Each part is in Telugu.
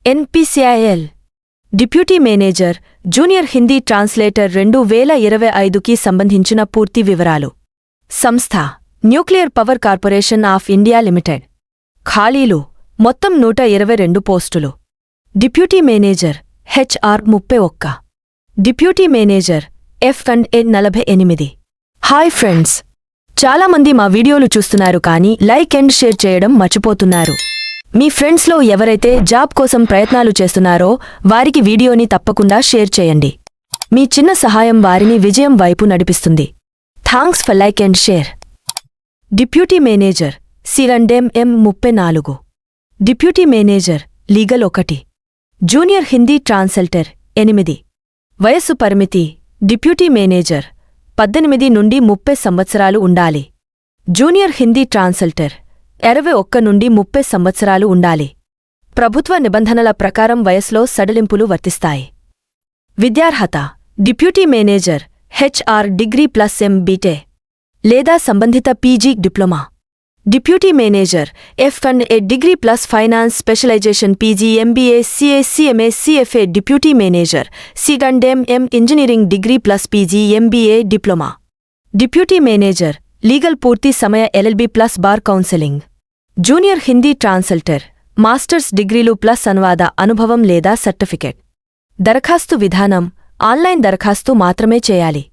NPCIL deputy manager junior Hindi translator 2025కి సంబంధించిన పూర్తి వివరాలు. సంస్థ nuclear power corporation of India limited. ఖాళీలు మొత్తం 122 పోస్టులు. Deputy manager HR 31, deputy manager F&A 48. Hi friends, చాలామంది మా వీడియోలు చూస్తున్నారు కానీ లైక్ అండ్ షేర్ చేయడం మర్చిపోతున్నారు. మీ ఫ్రెండ్స్లో ఎవరైతే జాబ్ కోసం ప్రయత్నాలు చేస్తున్నారో వారికి వీడియోని తప్పకుండా షేర్ చేయండి. మీ చిన్న సహాయం వారిని విజయం వైపు నడిపిస్తుంది. Thanks for like and share. Deputy manager C&M 34, deputy manager legal 1, junior Hindi translator 8. వయస్సు పరిమితి డిప్యూటీ మేనేజర్ 18 నుండి 30 సంవత్సరాలు ఉండాలి. జూనియర్ హిందీ ట్రాన్స్లేటర్ 21 నుండి 30 సంవత్సరాలు ఉండాలి. ప్రభుత్వ నిబంధనల ప్రకారం వయస్సులో సడలింపులు వర్తిస్తాయి. విద్యార్హత deputy manager HR degree plus MBTE లేదా సంబంధిత PG diploma. Deputy manager F&A degree plus finance specialization PG MBA CA CMA CFA. Deputy manager C&M engineering degree plus PG MBA diploma. Deputy manager legal పూర్తి సమయ LLB plus bar counselling. Junior Hindi translator masters డిగ్రీలు ప్లస్ అనువాద అనుభవం లేదా సర్టిఫికెట్. దరఖాస్తు విధానం ఆన్లైన్ దరఖాస్తు మాత్రమే చేయాలి.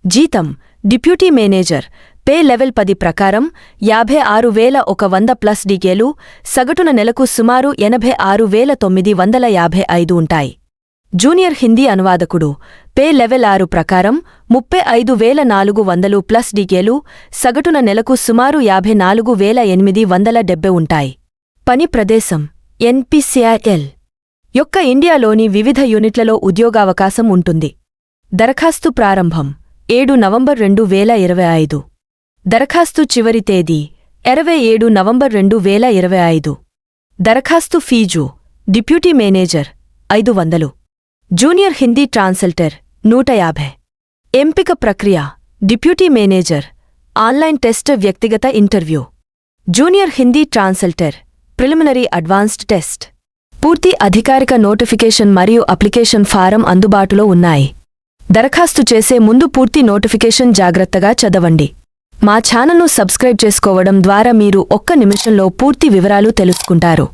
జీతం డిప్యూటీ మేనేజర్ పే లెవెల్ 10 ప్రకారం 56,100 ప్లస్ డికేలు, సగటున నెలకు సుమారు 86,955 ఉంటాయి. జూనియర్ హిందీ అనువాదకుడు పే లెవెల్ 6 ప్రకారం 35,400 ప్లస్ డికేలు, సగటున నెలకు సుమారు 54,870 ఉంటాయి. పని ప్రదేశం NPCIL యొక్క ఇండియాలోని వివిధ యూనిట్లలో ఉద్యోగావకాశం ఉంటుంది. దరఖాస్తు ప్రారంభం 7 నవంబర్ 2025. దరఖాస్తు చివరి తేదీ 27 నవంబర్ 2025. దరఖాస్తు fees deputy manager 500, junior Hindi translator 150. ఎంపిక ప్రక్రియ డిప్యూటీ మేనేజర్ ఆన్లైన్ టెస్ట్, వ్యక్తిగత interview. Junior Hindi translator preliminary advanced test. పూర్తి అధికారిక నోటిఫికేషన్ మరియు అప్లికేషన్ ఫారం అందుబాటులో ఉన్నాయి. దరఖాస్తు చేసే ముందు పూర్తి నోటిఫికేషన్ జాగ్రత్తగా చదవండి. మా ఛానల్ను సబ్స్క్రైబ్ చేసుకోవడం ద్వారా మీరు ఒక్క నిమిషంలో పూర్తి వివరాలు తెలుసుకుంటారు.